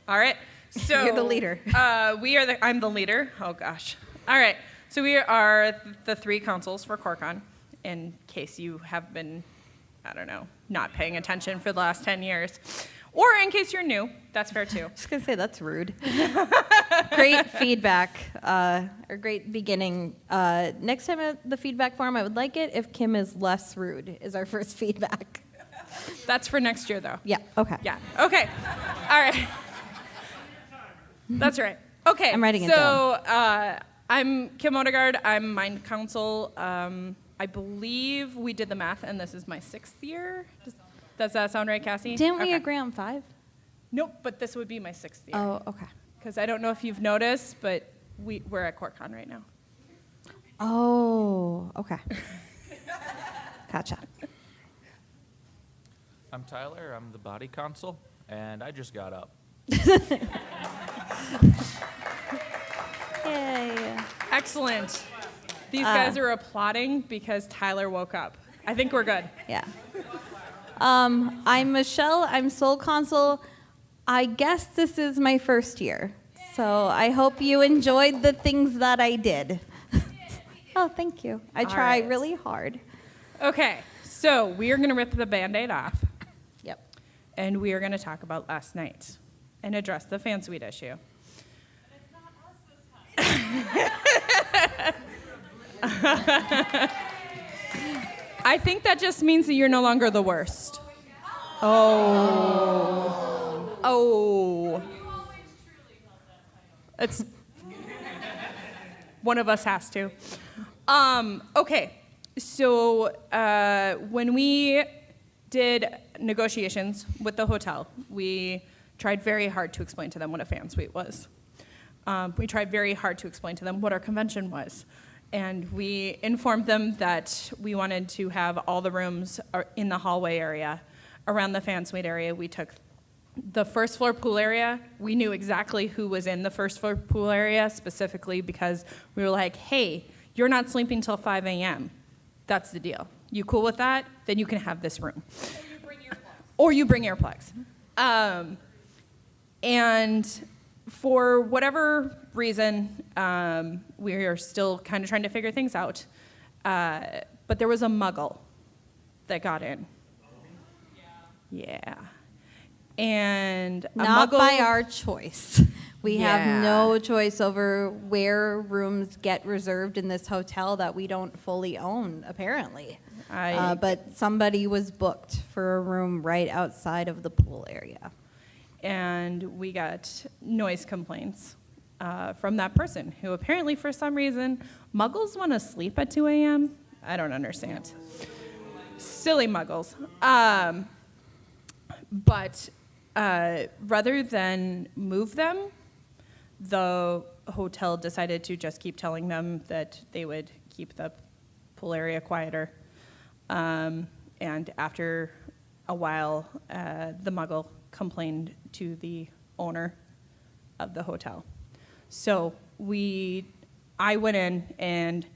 All right. So You're the leader. I'm the leader. Oh gosh. All right. So we are the 3 consuls for CoreCon. In case you have been, I don't know, not paying attention for the last 10 years, or in case you're new, that's fair too. I was gonna say that's rude. Great feedback, or great beginning. Next time at the feedback forum, I would like it if Kim is less rude. Is our first feedback. That's for next year, though. Yeah. Okay. Yeah. Okay. All right. That's right. Okay. I'm writing it down. So I'm Kim Odegaard. I'm Mind Consul. I believe we did the math, and this is my 6th year. Does that sound right, Cassie? Didn't we agree on 5? Nope, but this would be my 6th year. Oh, okay. Because I don't know if you've noticed, but we're at CoreCon right now. Oh, okay. Gotcha. I'm Tyler. I'm the body consul, and I just got up. Yay. Excellent. These guys are applauding because Tyler woke up. I think we're good. Yeah. I'm Michelle. I'm Sole Consul. I guess this is my 1st year, so I hope you enjoyed the things that I did. Oh, thank you. I try really hard. Okay, so we are going to rip the Band-Aid off. Yep. And we are going to talk about last night and address the fan suite issue. I think that just means that you're no longer the worst. Oh. It's one of us has to. Okay, so when we did negotiations with the hotel, we tried very hard to explain to them what a fan suite was. We tried very hard to explain to them what our convention was. And we informed them that we wanted to have all the rooms in the hallway area. Around the fan suite area, we took the first floor pool area. We knew exactly who was in the first floor pool area, specifically because we were like, hey, you're not sleeping till 5 a.m. That's the deal. You cool with that? Then you can have this room. Or you bring earplugs. And for whatever reason, we are still kind of trying to figure things out. But there was a muggle that got in. Yeah. And Not muggle, by our choice. We Yeah. have no choice over where rooms get reserved in this hotel that we don't fully own, apparently. But somebody was booked for a room right outside of the pool area. And we got noise complaints from that person who apparently, for some reason, muggles want to sleep at 2 a.m. I don't understand. Silly muggles. But rather than move them, the hotel decided to just keep telling them that they would keep the pool area quieter. And after a while, the muggle complained to the owner of the hotel. So I went in and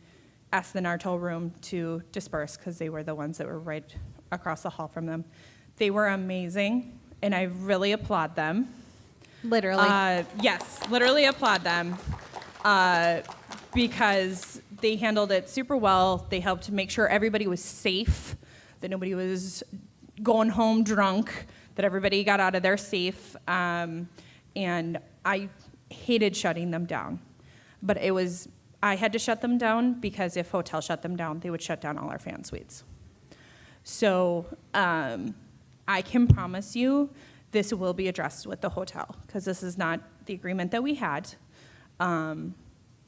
asked the Nartel room to disperse because they were the ones that were right across the hall from them. They were amazing, and I really applaud them. Literally. Yes, literally applaud them because they handled it super well. They helped make sure everybody was safe, that nobody was going home drunk, that everybody got out of there safe. And I hated shutting them down. But I had to shut them down because if hotels shut them down, they would shut down all our fan suites. So I can promise you this will be addressed with the hotel because this is not the agreement that we had.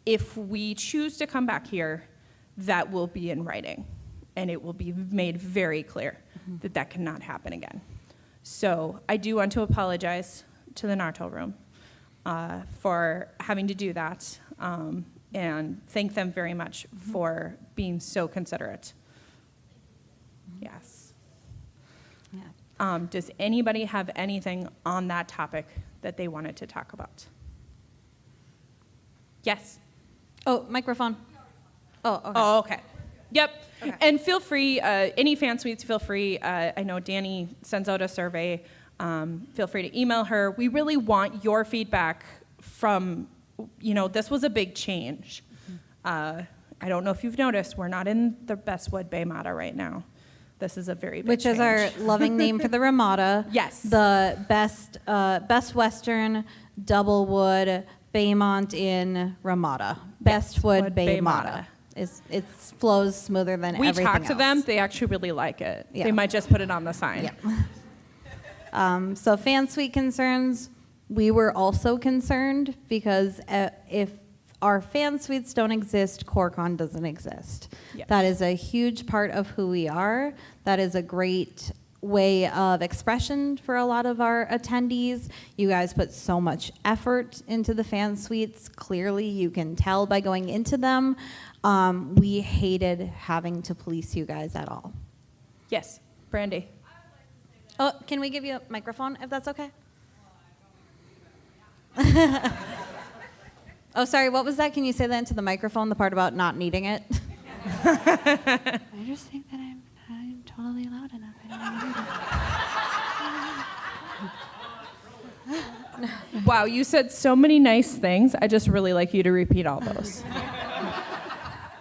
If we choose to come back here, that will be in writing, and it will be made very clear that that cannot happen again. So I do want to apologize to the Nartel room for having to do that, and thank them very much for being so considerate. Yes. Yeah. Does anybody have anything on that topic that they wanted to talk about? Yes. Oh, microphone. Oh, okay. Oh, okay. Yep. Okay. And feel free, any fan suites, feel free. I know Danny sends out a survey. feel free to email her. We really want your feedback from, this was a big change. I don't know if you've noticed, we're not in the Bestwood Baymata right now. This is a very big Which change. is our loving name for the Ramada. Yes. The Best Western Double Wood Baymont in Ramada. Bestwood Baymata. It flows smoother than We everything talked to them. else. They actually really like it. Yeah. They might just put it on the sign. Yeah. So fan suite concerns, we were also concerned because if our fan suites don't exist, CoreCon doesn't exist. Yes. That is a huge part of who we are. That is a great way of expression for a lot of our attendees. You guys put so much effort into the fan suites. Clearly, you can tell by going into them. We hated having to police you guys at all. Yes, Brandy. Oh, can we give you a microphone if that's okay? Oh, sorry, what was that? Can you say that into the microphone, the part about not needing it? I just think that I'm totally loud enough. Wow, you said so many nice things. I just really like you to repeat all those.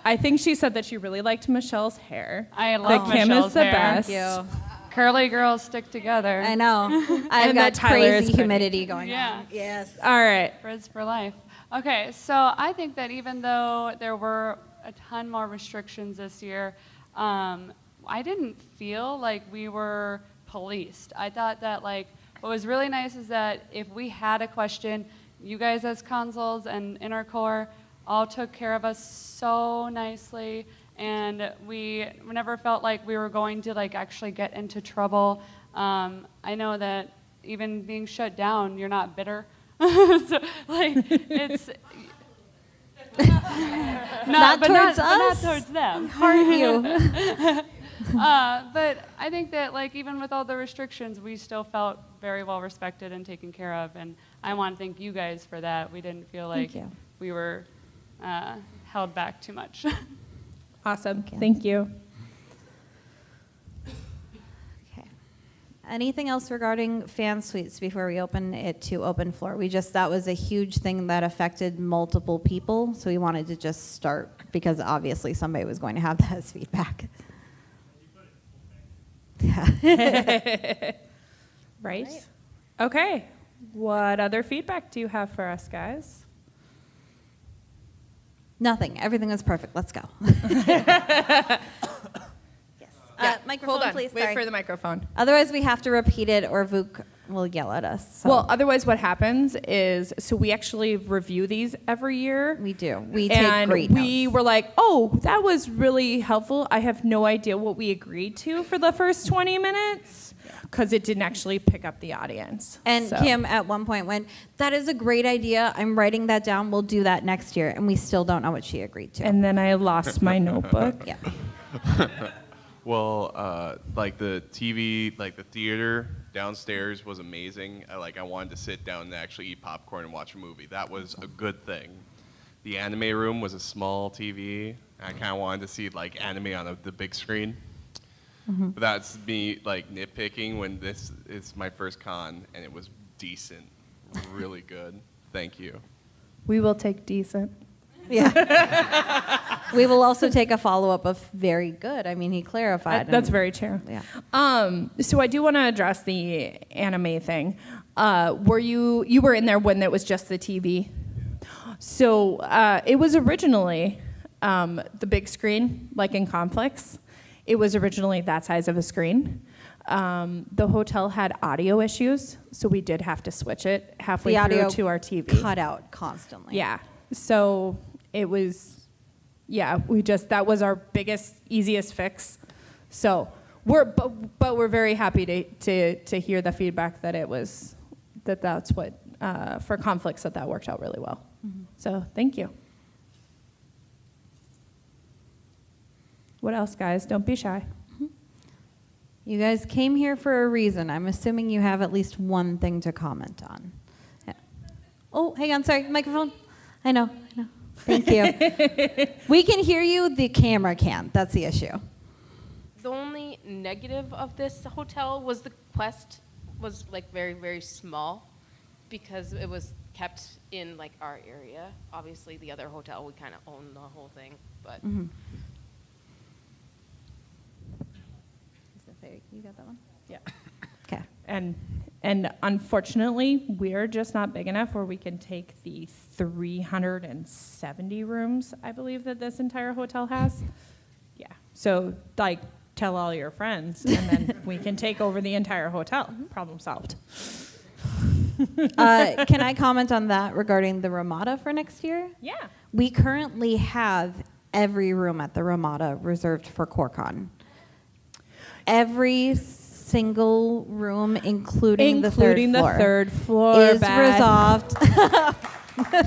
I think she said that she really liked Michelle's hair. I love that Kim Michelle's is the hair. best. Thank you. Curly girls stick together. I know. I've And got that Tyler is crazy pretty. humidity going Yeah. on. Yes. All right. Frizz for life. Okay, so I think that even though there were a ton more restrictions this year, I didn't feel like we were policed. I thought that what was really nice is that if we had a question, you guys as consuls and inner core all took care of us so nicely, and we never felt like we were going to actually get into trouble. I know that even being shut down, you're not bitter. So it's Not towards not us. towards them. Heart you. But I think that even with all the restrictions, we still felt very well respected and taken care of, and I want to thank you guys for that. We didn't feel like Thank you. we were held back too much. Awesome. Thank you. Thank you. Okay. Anything else regarding fan suites before we open it to open floor? That was a huge thing that affected multiple people, so we wanted to just start because obviously somebody was going to have that as feedback. Yeah. Right? Okay. What other feedback do you have for us, guys? Nothing. Everything was perfect. Let's go. Yes. Microphone, Hold on. please. Wait Sorry. for the microphone. Otherwise, we have to repeat it, or Vuk will yell at us. So Well, otherwise what happens is, so we actually review these every year. we do. We and take great we notes. were like, oh, that was really helpful. I have no idea what we agreed to for the first 20 minutes because it didn't actually pick up the audience. And So- Kim at one point went, "That is a great idea. I'm writing that down. We'll do that next year." And we still don't know what she agreed to. And then I lost my notebook. yeah. Well, the TV, the theater downstairs was amazing. I wanted to sit down and actually eat popcorn and watch a movie. That was a good thing. The anime room was a small TV. I kind of wanted to see anime on the big screen. Mm-hmm. But that's me nitpicking when this is my first con, and it was decent, really good. Thank you. We will take decent. Yeah. We will also take a follow-up of very good. I mean, he clarified. That's and- very true. Yeah. So I do want to address the anime thing. You were in there when it was just the TV? So it was originally the big screen, like in Conflicts. It was originally that size of a screen. The hotel had audio issues, so we did have to switch it halfway The through audio to our TV. cut out constantly. Yeah. So it was, that was our biggest, easiest fix. So but we're very happy to hear the feedback that that's what, for Conflicts, that worked out really well. Mm-hmm. So thank you. What else, guys? Don't be shy. You guys came here for a reason. I'm assuming you have at least one thing to comment on. Yeah. Oh, hang on. Sorry. Microphone. I know. Thank you. We can hear you. The camera can't. That's the issue. The only negative of this hotel was the Quest was like very, very small because it was kept in like our area. Obviously, the other hotel, we kind of own the whole thing, but. Mm-hmm. You got that one? Yeah. Okay. And unfortunately, we're just not big enough where we can take the 370 rooms, I believe, that this entire hotel has. Yeah. So, like, tell all your friends, and then we can take over the entire hotel. Problem solved. Can I comment on that regarding the Ramada for next year? Yeah. We currently have every room at the Ramada reserved for CoreCon. Every single room, including the third floor, is Beth. resolved.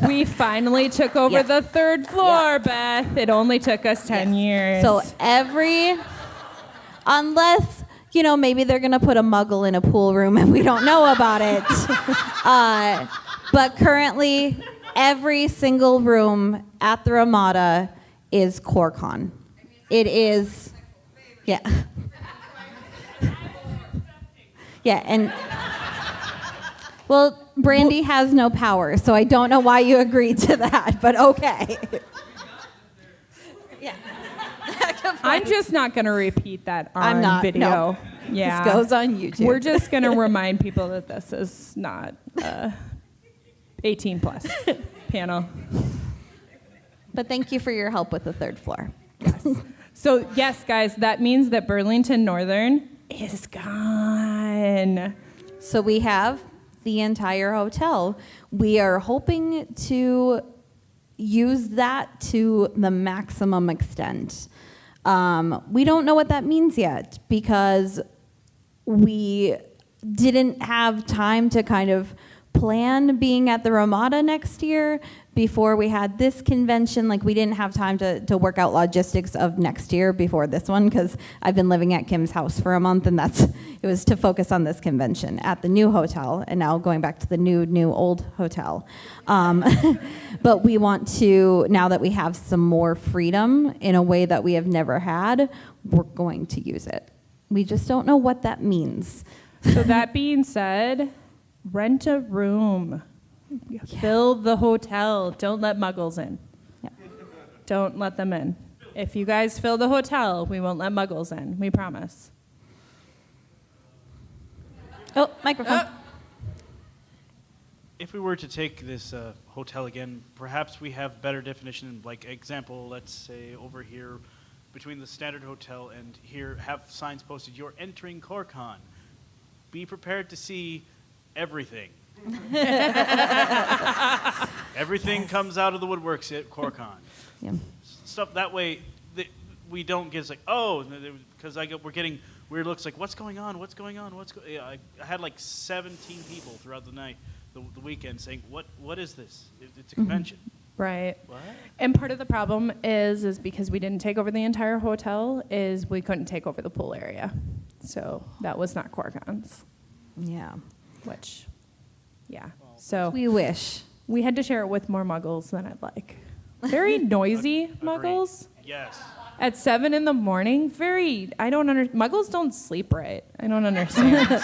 We finally took over Yeah. the third floor, Beth. It only took us 10 years. So unless, maybe they're going to put a muggle in a pool room and we don't know about it. But currently, every single room at the Ramada is CoreCon. It is, yeah. Yeah, and well, Brandy has no power, so I don't know why you agreed to that, but okay. Yeah. I'm just not going to repeat that on I'm not, video. no. Yeah. This goes on YouTube. We're just going to remind people that this is not 18 plus panel. But thank you for your help with the third floor. Yes. So, yes, guys, that means that Burlington Northern is gone. So we have the entire hotel. We are hoping to use that to the maximum extent. We don't know what that means yet because we didn't have time to kind of plan being at the Ramada next year before we had this convention. Like, we didn't have time to work out logistics of next year before this one because I've been living at Kim's house for a month, and it was to focus on this convention at the new hotel, and now going back to the new old hotel. But we want to, now that we have some more freedom in a way that we have never had, we're going to use it. We just don't know what that means. So, that being said, rent a room. Fill the hotel. Don't let muggles in. Yep. Don't let them in. If you guys fill the hotel, we won't let muggles in. We promise. Oh, microphone. If we were to take this hotel again, perhaps we have better definition. Like example, let's say over here, between the standard hotel and here, have signs posted. You're entering CoreCon. Be prepared to see everything. Everything comes out of the woodworks at CoreCon. Yeah. Stuff that way we don't get like, because we're getting weird looks like, what's going on? I had like 17 people throughout the night, the weekend, saying, what is this? It's a convention. Right. What? And part of the problem is because we didn't take over the entire hotel, is we couldn't take over the pool area. So that was not CoreCon's, Yeah. which, yeah. So We wish. we had to share it with more muggles than I'd like. Very noisy muggles. Yes. At 7 in the morning, muggles don't sleep right. I don't understand.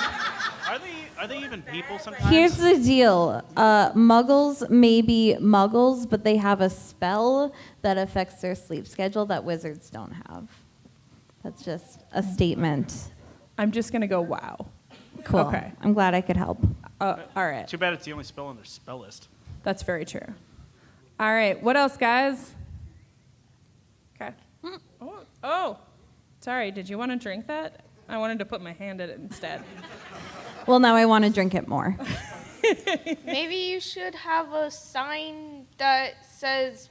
Are they even people sometimes? Here's the deal. Muggles may be muggles, but they have a spell that affects their sleep schedule that wizards don't have. That's just a statement. I'm just going to go, wow. Cool. Okay. I'm glad I could help. All right. Too bad it's the only spell on their spell list. That's very true. All right. What else, guys? Okay. Oh, sorry. Did you want to drink that? I wanted to put my hand in it instead. Well, now I want to drink it more. Maybe you should have a sign that says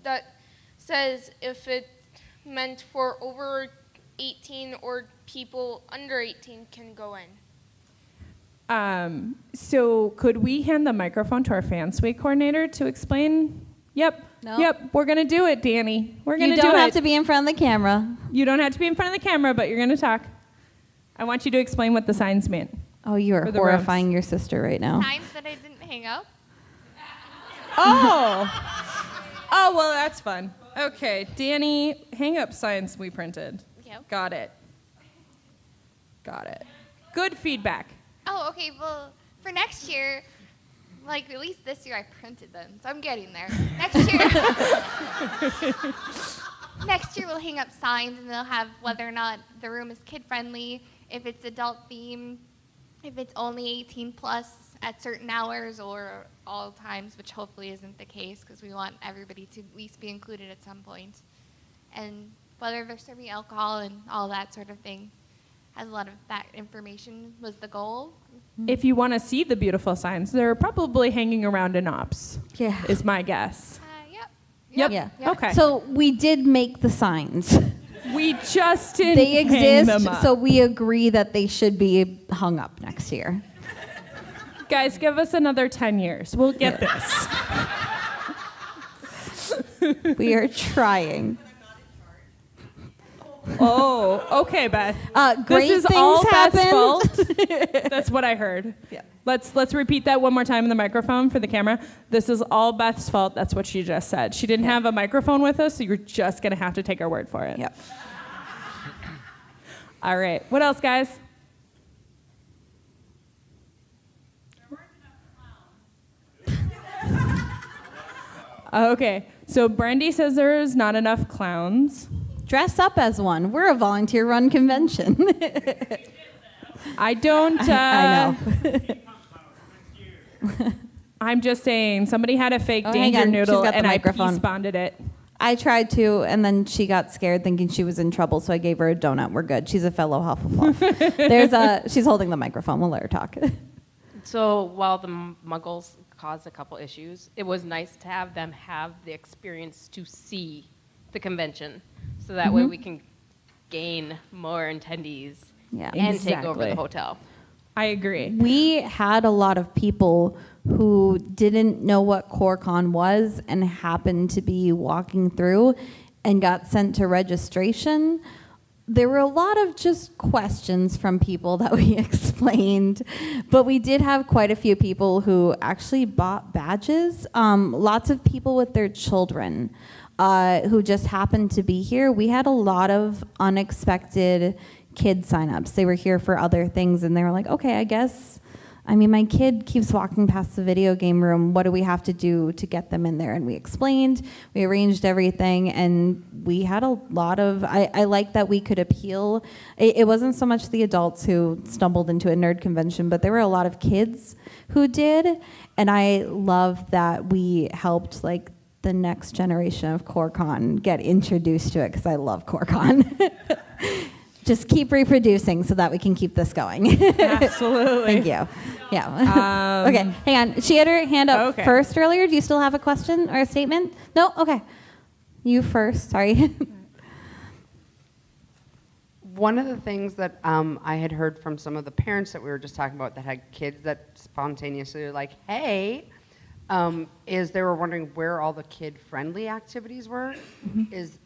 that says if it's meant for over 18 or people under 18 can go in. So could we hand the microphone to our fan suite coordinator to explain? Yep. No. Yep. We're going to do it, Danny. We're going You to do it. don't have to be in front of the camera. You don't have to be in front of the camera, but you're going to talk. I want you to explain what the signs mean. Oh, you are For the horrifying your sister right now. Signs that I didn't hang up. Oh, well, that's fun. Okay, Danny, hang up signs we printed. Yep. Got it. Got it. Good feedback. Oh, okay. Well, for next year, like at least this year I printed them, so I'm getting there. Next year we'll hang up signs and they'll have whether or not the room is kid friendly, if it's adult themed, if it's only 18 plus at certain hours or all times, which hopefully isn't the case because we want everybody to at least be included at some point. And whether they're serving alcohol and all that sort of thing. Has a lot of that information was the goal. If you want to see the beautiful signs, they're probably hanging around in ops. Yeah. Is my guess. Yep. Yep. Yeah. Okay. So we did make the signs. We just didn't They hang them exist, up. so we agree that they should be hung up next year. Guys, give us another 10 years. We'll get this. We are trying. Oh, okay, Beth. Great this is things all happen. Beth's fault. That's what I heard. Yeah. Let's repeat that one more time in the microphone for the camera. This is all Beth's fault. That's what she just said. She didn't have a microphone with us, so you're just gonna have to take our word for it. Yep. All right. What else, guys? Okay. So Brandy says there's not enough clowns. Dress up as one. We're a volunteer-run convention. I don't. I know. I'm just saying, somebody had a fake Oh, hang danger on. She's noodle, got the and I microphone. responded it. I tried to, and then she got scared thinking she was in trouble, so I gave her a donut. We're good. She's a fellow Hufflepuff. She's holding the microphone. We'll let her talk. So while the Muggles caused a couple issues, it was nice to have them have the experience to see the convention, so that way we can gain more attendees Yeah. and take over Exactly. the hotel. I agree. We had a lot of people who didn't know what CoreCon was and happened to be walking through and got sent to registration. There were a lot of just questions from people that we explained, but we did have quite a few people who actually bought badges. Lots of people with their children who just happened to be here. We had a lot of unexpected kid signups. They were here for other things, and they were like, okay, I guess, I mean, my kid keeps walking past the video game room. What do we have to do to get them in there? And we explained, we arranged everything, and we had a lot of, I like that we could appeal. It wasn't so much the adults who stumbled into a nerd convention, but there were a lot of kids who did, and I love that we helped, like, the next generation of CoreCon get introduced to it, because I love CoreCon. Just keep reproducing so that we can keep this going. Absolutely. Thank you. Yeah. Okay, hang on. She had her hand up Okay. first earlier. Do you still have a question or a statement? No? Okay. You first, sorry. One of the things that I had heard from some of the parents that we were just talking about that had kids that spontaneously were like, hey, is they were wondering where all the kid-friendly activities were.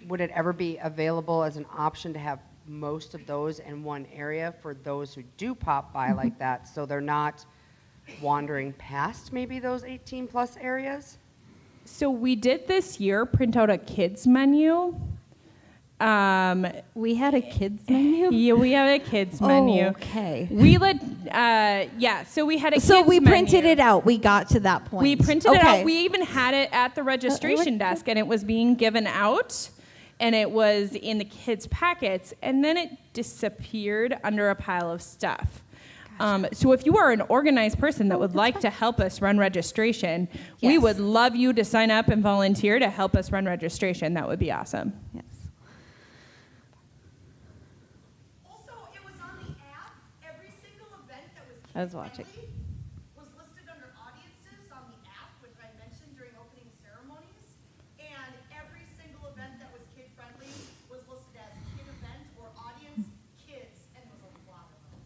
Would it ever be available as an option to have most of those in one area for those who do pop by like that, so they're not wandering past maybe those 18 plus areas? So we did this year print out a kids menu. We had a kids menu? Yeah, we have a kids menu. Okay. We let, so we had a kids So we printed menu. it out. We got to that point. We printed it Okay. out. We even had it at the registration desk, and it was being given out, and it was in the kids' packets, and then it disappeared under a pile of stuff. So if you are an organized person that would like to help us run registration, we Yes. would love you to sign up and volunteer to help us run registration. That would be awesome. Yes. Also, it was on the app. Every single event that was I was watching. kid-friendly was listed under audiences on the app, which I mentioned during opening ceremonies. And every single event that was kid-friendly was listed as kid event or audience kids, and there was a lot of them.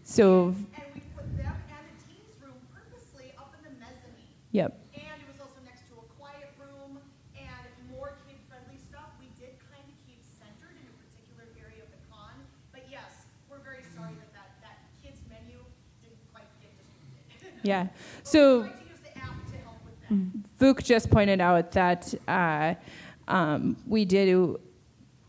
So, And we put them and the teens room purposely up in the mezzanine. yep. And it was also next to a quiet room and more kid-friendly stuff. We did kind of keep centered in a particular area of the con. But yes, we're very sorry that kids menu didn't quite get distributed. Yeah. But So we tried to use the app to help with that. Vuk just pointed out that we did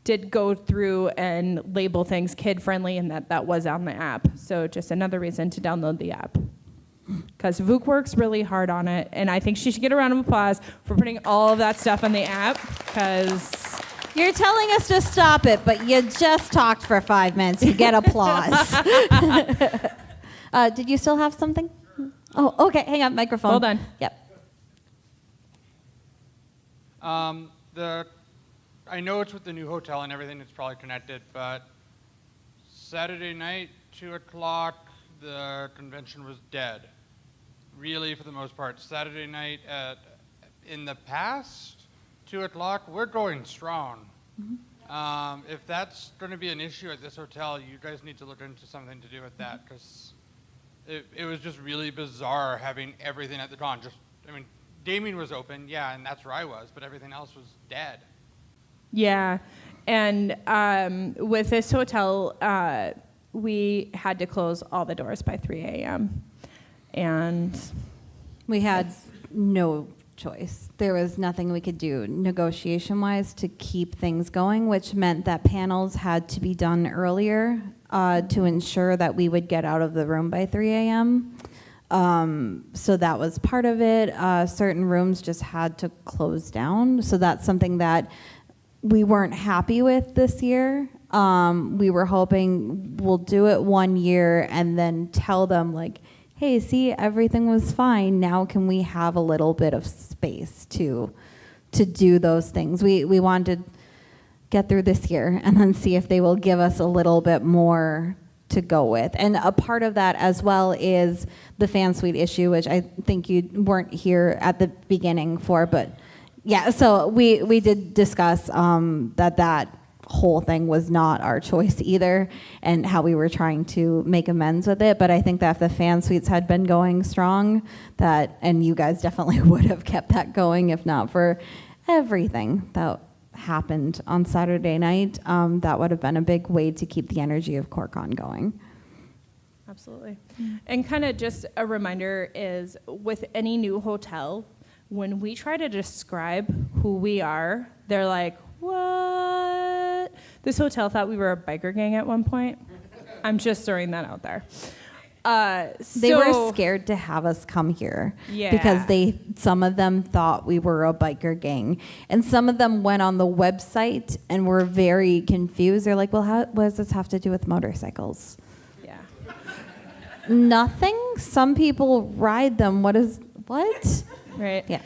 did go through and label things kid-friendly, and that was on the app. So just another reason to download the app. Because Vuk works really hard on it, and I think she should get a round of applause for putting all of that stuff on the app, because... You're telling us to stop it, but you just talked for 5 minutes. You get applause. Did you still have something? Oh, okay. Hang on, microphone. Hold on. Yep. I know it's with the new hotel and everything, it's probably connected, but Saturday night, 2 o'clock, the convention was dead. Really, for the most part. Saturday night, in the past, 2 o'clock, we're going strong. Mm-hmm. If that's going to be an issue at this hotel, you guys need to look into something to do with that, because it was just really bizarre having everything at the con. Gaming was open, yeah, and that's where I was, but everything else was dead. Yeah, and with this hotel, we had to close all the doors by 3 a.m. And we had no choice. There was nothing we could do negotiation-wise to keep things going, which meant that panels had to be done earlier to ensure that we would get out of the room by 3 a.m. So that was part of it. Certain rooms just had to close down. So that's something that we weren't happy with this year. We were hoping we'll do it 1 year and then tell them, like, hey, see, everything was fine. Now can we have a little bit of space to do those things? We wanted to get through this year and then see if they will give us a little bit more to go with. And a part of that as well is the fan suite issue, which I think you weren't here at the beginning for, but yeah, so we did discuss that whole thing was not our choice either, and how we were trying to make amends with it. But I think that if the fan suites had been going strong, and you guys definitely would have kept that going if not for everything that happened on Saturday night, that would have been a big way to keep the energy of CoreCon going. Absolutely. And kind of just a reminder is, with any new hotel, when we try to describe who we are, they're like, what? This hotel thought we were a biker gang at one point. I'm just throwing that out there. They were scared to have us come here because some of them thought we were a biker gang, and some of them went on the website and were very confused. They're like, well, what does this have to do with motorcycles? Yeah. Nothing. Some people ride them. What? Right. Yeah.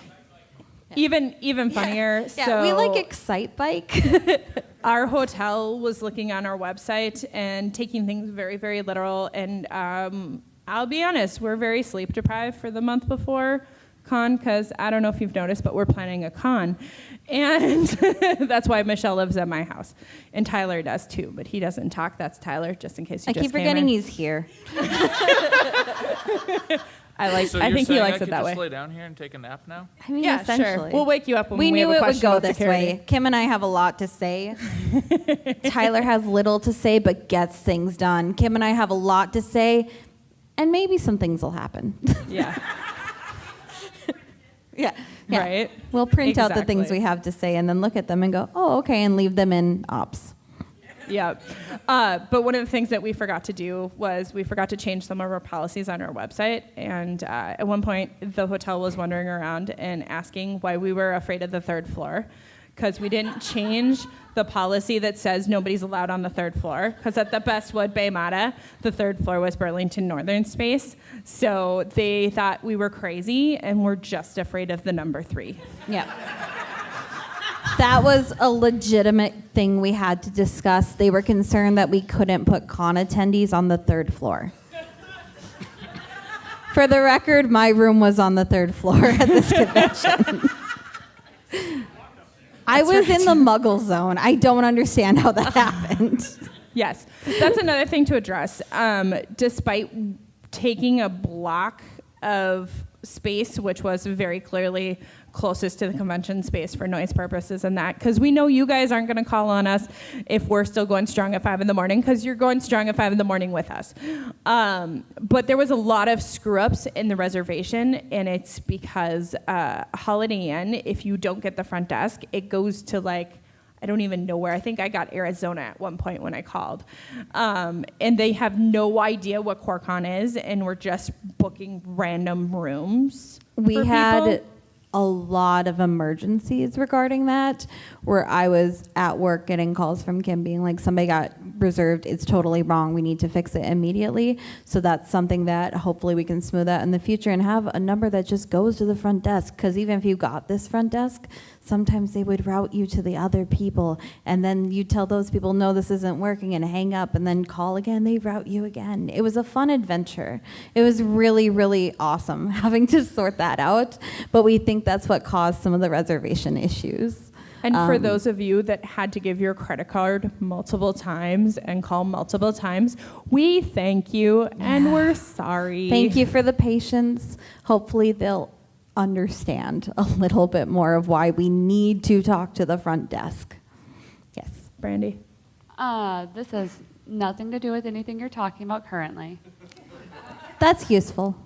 Even funnier. Yeah, so we like Excite Bike. Our hotel was looking on our website and taking things very, very literal. And I'll be honest, we're very sleep deprived for the month before con, because I don't know if you've noticed, but we're planning a con. And that's why Michelle lives at my house. And Tyler does too, but he doesn't talk. That's Tyler, just in case you I just keep came forgetting in. he's here. So I think he likes it that just way. lay down here and take a nap now? I mean, Yeah, essentially. sure. We'll wake you up when we knew have a it would question go about this security. way. Kim and I have a lot to say. Tyler has little to say, but gets things done. Kim and I have a lot to say, and maybe some things will happen. Yeah. Yeah. Right? We'll print out the things Exactly. we have to say and then look at them and go, oh, okay, and leave them in ops. Yeah. But one of the things that we forgot to do was we forgot to change some of our policies on our website. And at one point, the hotel was wandering around and asking why we were afraid of the third floor, because we didn't change the policy that says nobody's allowed on the third floor. Because at the Bestwood Bay Mata, the third floor was Burlington Northern space. So they thought we were crazy and we're just afraid of the number 3. Yeah. That was a legitimate thing we had to discuss. They were concerned that we couldn't put con attendees on the third floor. For the record, my room was on the third floor at this convention. I was in the Muggle zone. I don't understand how that happened. Yes, that's another thing to address. Despite taking a block of space, which was very clearly closest to the convention space for noise purposes and that, because we know you guys aren't going to call on us if we're still going strong at 5 a.m, because you're going strong at 5 a.m. with us. But there was a lot of screw-ups in the reservation, and it's because Holiday Inn, if you don't get the front desk, it goes to like I don't even know where. I think I got Arizona at one point when I called. And they have no idea what CoreCon is, and we're just booking random rooms. We for had people. a lot of emergencies regarding that, where I was at work getting calls from Kim being like, somebody got reserved, it's totally wrong, we need to fix it immediately. So that's something that hopefully we can smooth out in the future and have a number that just goes to the front desk. Because even if you got this front desk, sometimes they would route you to the other people, and then you tell those people, no, this isn't working, and hang up, and then call again, they route you again. It was a fun adventure. It was really, really awesome having to sort that out, but we think that's what caused some of the reservation issues. And for those of you that had to give your credit card multiple times and call multiple times, we thank you and we're sorry. Thank you for the patience. Hopefully they'll understand a little bit more of why we need to talk to the front desk. Yes. Brandy? This has nothing to do with anything you're talking about currently. That's useful.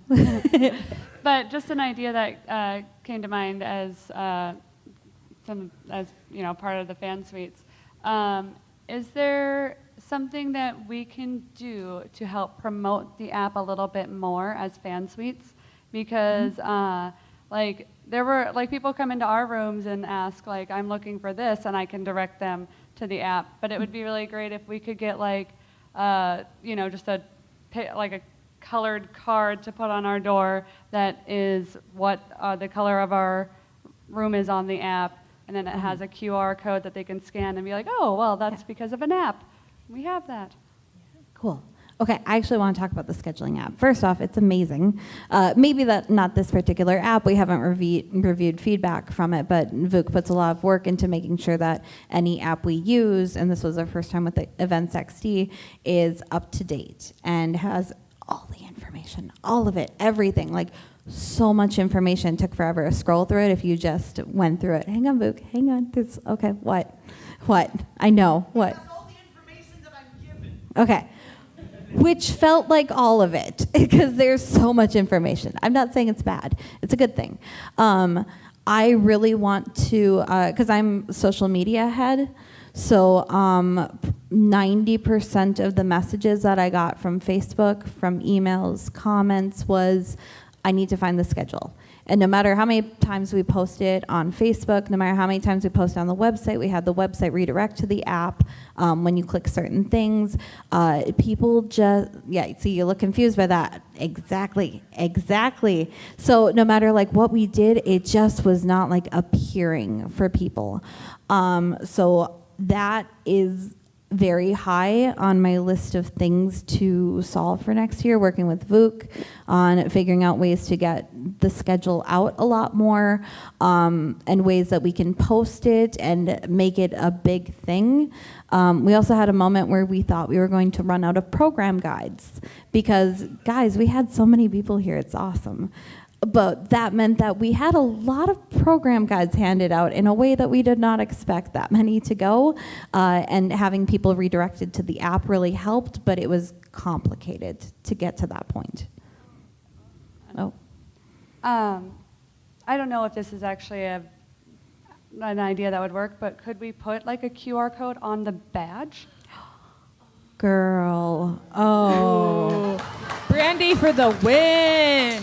But just an idea that came to mind as part of the fan suites. Is there something that we can do to help promote the app a little bit more as fan suites? Because there were people come into our rooms and ask I'm looking for this, and I can direct them to the app. But it would be really great if we could get just a colored card to put on our door that is what the color of our room is on the app, and then it has a QR code that they can scan and be like, oh, well, that's because of an app. We have that. Cool. Okay, I actually want to talk about the scheduling app. First off, it's amazing. Maybe not this particular app. We haven't reviewed feedback from it, but Vuk puts a lot of work into making sure that any app we use, and this was our first time with the Events XD, is up to date and has all the information, all of it, everything. So much information. Took forever to scroll through it if you just went through it. Hang on, Vuk. Hang on. Okay, what? I know. What? That's all the information that I'm given. Okay. Which felt like all of it, because there's so much information. I'm not saying it's bad. It's a good thing. I really want to, because I'm social media head, so 90% of the messages that I got from Facebook, from emails, comments was, I need to find the schedule. And no matter how many times we post it on Facebook, no matter how many times we post it on the website, we had the website redirect to the app when you click certain things. People just, see, you look confused by that. Exactly. So no matter what we did, it just was not appearing for people. So that is very high on my list of things to solve for next year, working with Vuk on figuring out ways to get the schedule out a lot more, and ways that we can post it and make it a big thing. We also had a moment where we thought we were going to run out of program guides because, guys, we had so many people here, it's awesome. But that meant that we had a lot of program guides handed out in a way that we did not expect that many to go. And having people redirected to the app really helped, but it was complicated to get to that point. Oh. I don't know if this is actually an idea that would work, but could we put a QR code on the badge? Girl. Oh. Brandy for the win.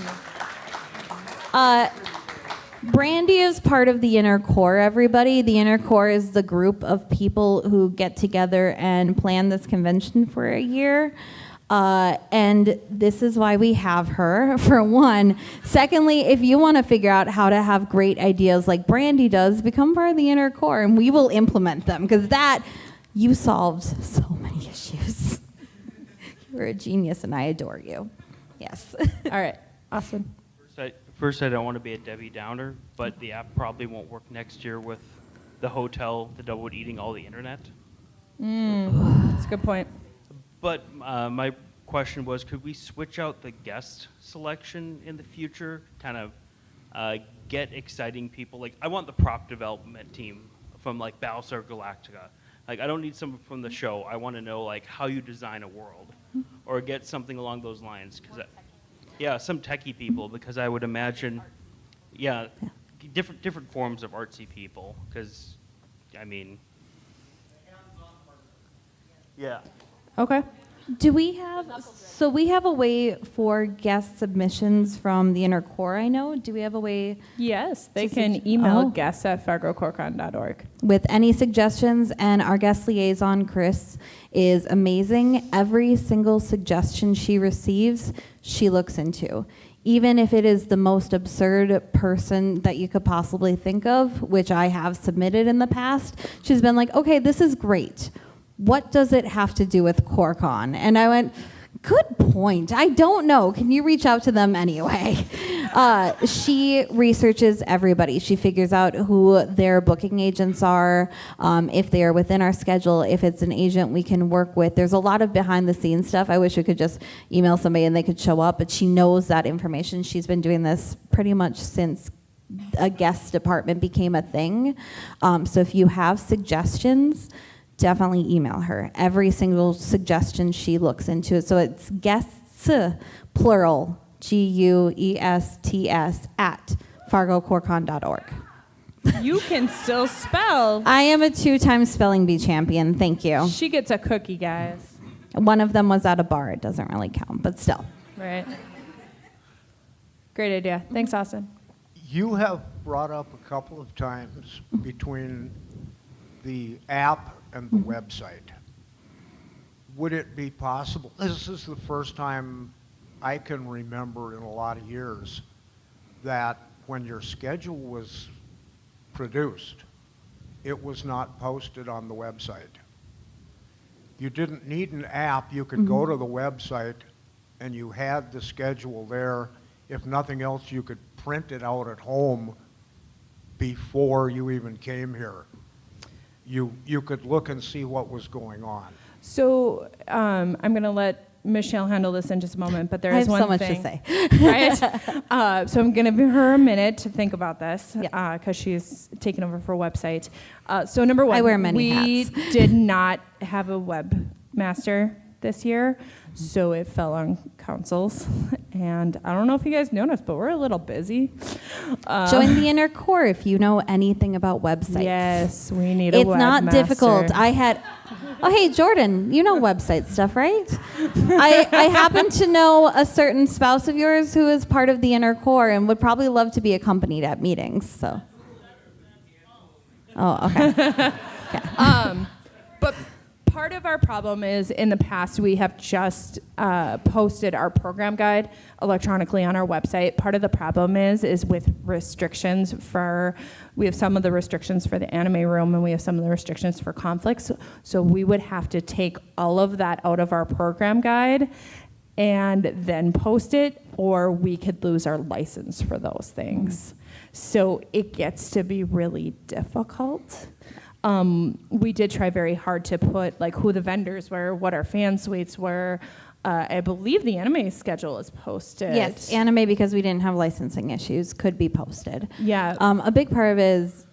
Brandy is part of the inner core, everybody. The inner core is the group of people who get together and plan this convention for a year. And this is why we have her, for one. Secondly, if you want to figure out how to have great ideas like Brandy does, become part of the inner core and we will implement them, because you solved so many issues. You're a genius and I adore you. Yes. All right, Austin. First, I don't want to be a Debbie Downer, but the app probably won't work next year with the hotel, the double eating all the internet. That's a good point. But my question was, could we switch out the guest selection in the future? Kind of get exciting people. I want the prop development team from Battlestar Galactica. I don't need someone from the show. I want to know how you design a world, or get something along those lines. Some techie people, because I would imagine, different forms of artsy people. Because, Yeah. Okay. Do we have, so we have a way for guest submissions from the inner core, I know. Do we have a way Yes, they To can sug- email oh. guests@fargocorcon.org. with any suggestions? And our guest liaison, Chris, is amazing. Every single suggestion she receives, she looks into. Even if it is the most absurd person that you could possibly think of, which I have submitted in the past, she's been like, okay, this is great. What does it have to do with CoreCon? And I went, good point. I don't know. Can you reach out to them anyway? She researches everybody. She figures out who their booking agents are, if they are within our schedule, if it's an agent we can work with. There's a lot of behind the scenes stuff. I wish we could just email somebody and they could show up, but she knows that information. She's been doing this pretty much since a guest department became a thing. So if you have suggestions, definitely email her. Every single suggestion she looks into it. So it's guests, plural, GUESTS, at fargocorcon.org. You can still spell. I am a 2-time spelling bee champion. Thank you. She gets a cookie, guys. One of them was at a bar. It doesn't really count, but still. Right. Great idea. Thanks, Austin. You have brought up a couple of times between the app and the website. Would it be possible, this is the first time I can remember in a lot of years, that when your schedule was produced, it was not posted on the website. You didn't need an app. You could go to the website and you had the schedule there. If nothing else, you could print it out at home before you even came here. You could look and see what was going on. So I'm going to let Michelle handle this in just a moment, but there I is have one so much thing. to say. Right? So I'm going to give her a minute to think about this because she's taken over for website. So number one, I wear many we hats. did not have a webmaster this year, so it fell on Consuls. And I don't know if you guys noticed, but we're a little busy. Join the inner core if you know anything about websites. Yes, we need a It's not webmaster. difficult. Oh, hey, Jordan, you know website stuff, right? I happen to know a certain spouse of yours who is part of the inner core and would probably love to be accompanied at meetings, so. Oh, okay. Okay. But part of our problem is in the past we have just posted our program guide electronically on our website. Part of the problem is with restrictions we have some of the restrictions for the anime room and we have some of the restrictions for conflicts. So we would have to take all of that out of our program guide and then post it, or we could lose our license for those things. So it gets to be really difficult. We did try very hard to put like who the vendors were, what our fan suites were. I believe the anime schedule is posted. Yes, anime, because we didn't have licensing issues, could be posted. Yeah. A big part of it is,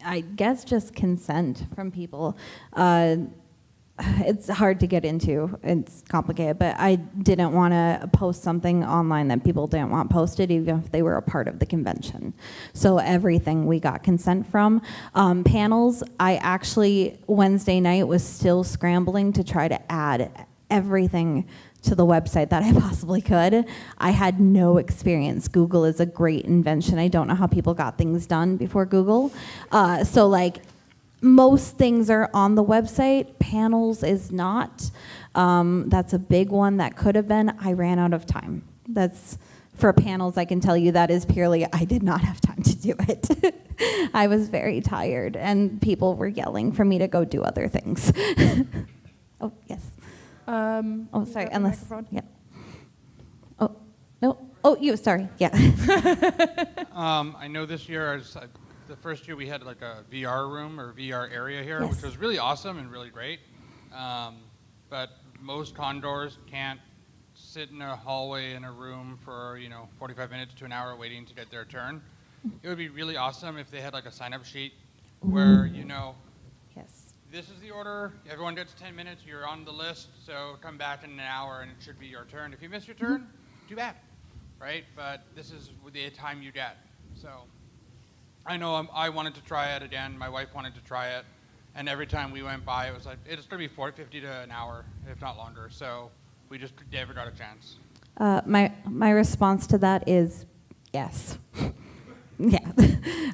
I guess, just consent from people. It's hard to get into. It's complicated, but I didn't want to post something online that people didn't want posted, even if they were a part of the convention. So everything we got consent from. Panels, I actually, Wednesday night, was still scrambling to try to add everything to the website that I possibly could. I had no experience. Google is a great invention. I don't know how people got things done before Google. So like, most things are on the website. Panels is not. That's a big one that could have been. I ran out of time. That's for panels. I can tell you that is purely I did not have time to do it. I was very tired, and people were yelling for me to go do other things. Oh yes. Oh sorry. Unless yeah. Oh no. Oh you. Sorry. Yeah. I know this year the first year we had like a VR room or VR area here, Yes. which was really awesome and really great. But most condors can't sit in a hallway in a room for 45 minutes to an hour waiting to get their turn. It would be really awesome if they had like a sign-up sheet where Yes. this is the order. Everyone gets 10 minutes. You're on the list, so come back in an hour and it should be your turn. If you miss your turn, too bad, right? But this is the time you get. So I know I wanted to try it again. My wife wanted to try it, And every time we went by, it was like, it's going to be 50 to an hour, if not longer. So we just never got a chance. My response to that is yes. Yeah,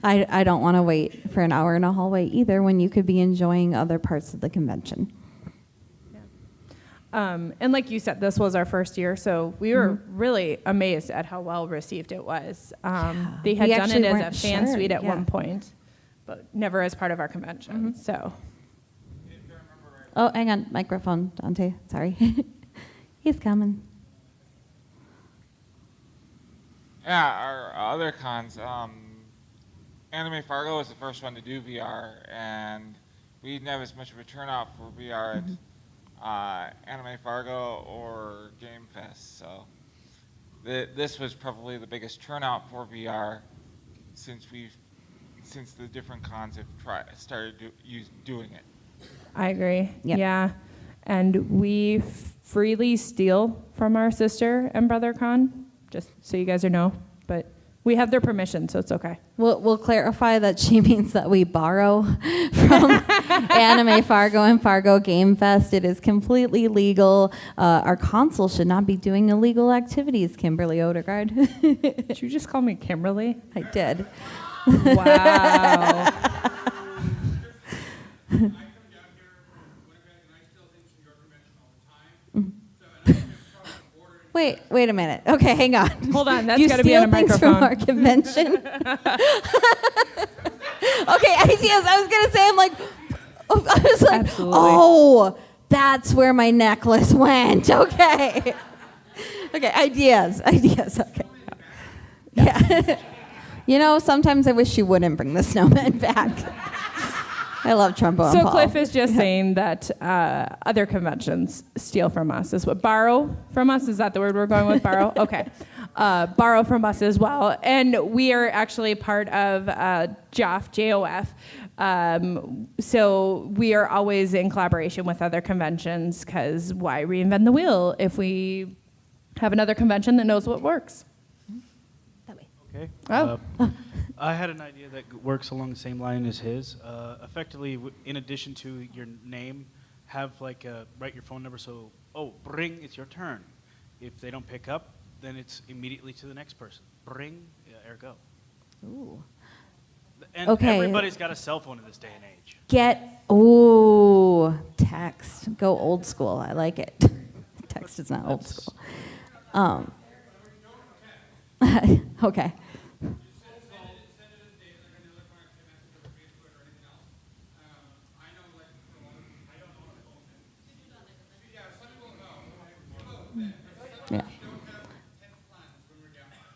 I don't want to wait for an hour in a hallway either when you could be enjoying other parts of the convention. And like you said, this was our first year, so we were really amazed at how well received it was. They had We done actually it weren't as a fan sure, suite at yeah. one point, but never as part of our convention. So Oh, hang on, microphone, Dante. Sorry, he's coming. Yeah, our other cons, Anime Fargo was the first one to do VR, and we didn't have as much of a turnout for VR at Anime Fargo or Game Fest. So this was probably the biggest turnout for VR since the different cons have started doing it. I agree. Yep. Yeah, and we freely steal from our sister and brother con, just so you guys know. But we have their permission, so it's okay. We'll clarify that she means that we borrow from Anime Fargo and Fargo Game Fest. It is completely legal. Our consul should not be doing illegal activities, Kimberly Odegaard. Did you just call me Kimberly? I did. Wow. Wait a minute. Okay, hang on. Hold on, that's you got to be on a steal things from microphone. our convention. Okay, ideas. I was gonna say, I was like, Absolutely. oh, that's where my necklace went. Okay. Okay, ideas. Okay. Yeah. You know, sometimes I wish you wouldn't bring the snowman back. I love Trombone So Paul. Cliff is just saying that other conventions steal from us. Is what borrow from us? Is that the word we're going with? Borrow? Okay. Borrow from us as well. And we are actually part of JOF, J-O-F. So we are always in collaboration with other conventions because why reinvent the wheel if we have another convention that knows what works? That way. Okay. Oh. I had an idea that works along the same line as his. Effectively, in addition to your name, have like write your phone number. So, bring, it's your turn. If they don't pick up, then it's immediately to the next person. Bring, ergo. Ooh. And Okay. everybody's got a cell phone in this day and age. Text. Go old school. I like it. Text is not old school. Okay. Yeah.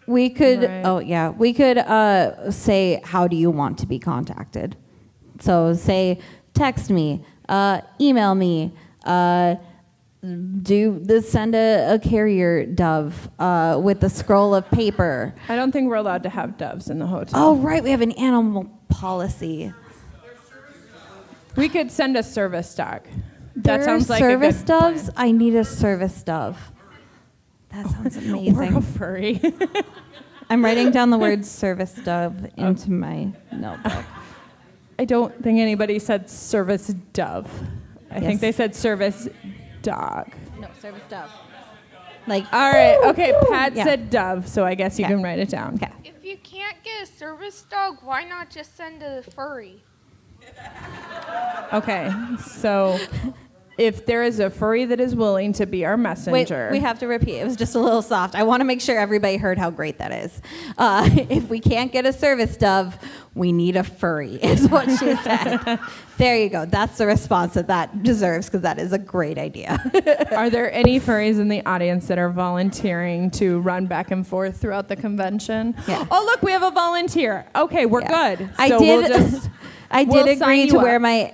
We could, Right. We could say, how do you want to be contacted? So say, text me, email me, send a carrier dove with a scroll of paper. I don't think we're allowed to have doves in the hotel. Oh, right, we have an animal policy. We could send a service dog. That There sounds are like service a good doves. plan. I need a service dove. That sounds Or a amazing. furry. I'm writing down the word service dove into my notebook. I don't think anybody said service dove. I think Yes. they said service dog. No, service dove. Like, All right, okay, Pat Yeah. said dove, so I guess you Okay. can write it down. Okay. If you can't get a service dog, why not just send a furry? Okay, so if there is a furry that is willing to be our Wait, messenger. we have to repeat. It was just a little soft. I want to make sure everybody heard how great that is. If we can't get a service dove, we need a furry, is what she said. There you go. That's the response that deserves, because that is a great idea. Are there any furries in the audience that are volunteering to run back and forth throughout the convention? Yeah. Oh, look, we have a volunteer. Okay, we're Yeah. good. I So did. we'll just- I we'll did sign agree you to up. wear my